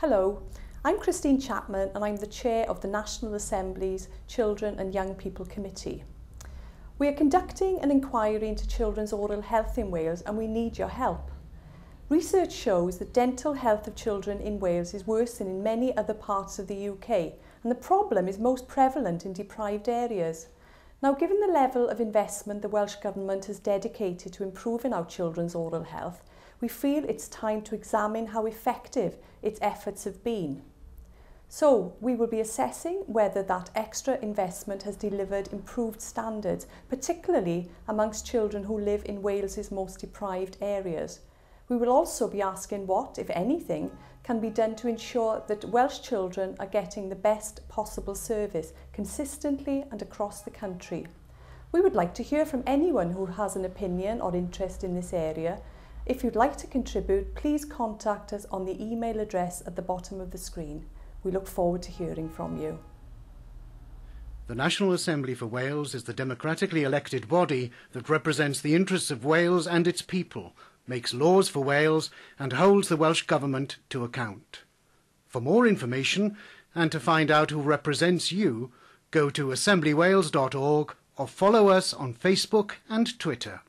Hello, I'm Christine Chapman and I'm the Chair of the National Assembly's Children and Young People Committee. We are conducting an inquiry into children's oral health in Wales and we need your help. Research shows that dental health of children in Wales is worse than in many other parts of the UK, and the problem is most prevalent in deprived areas. Now, given the level of investment the Welsh Government has dedicated to improving our children's oral health, we feel it's time to examine how effective its efforts have been. So, we will be assessing whether that extra investment has delivered improved standards, particularly amongst children who live in Wales's most deprived areas. We will also be asking what, if anything, can be done to ensure that Welsh children are getting the best possible service consistently and across the country. We would like to hear from anyone who has an opinion or interest in this area. If you'd like to contribute, please contact us on the email address at the bottom of the screen. We look forward to hearing from you. The National Assembly for Wales is the democratically elected body that represents the interests of Wales and its people, makes laws for Wales and holds the Welsh Government to account. For more information and to find out who represents you, go to assemblywales.org or follow us on Facebook and Twitter.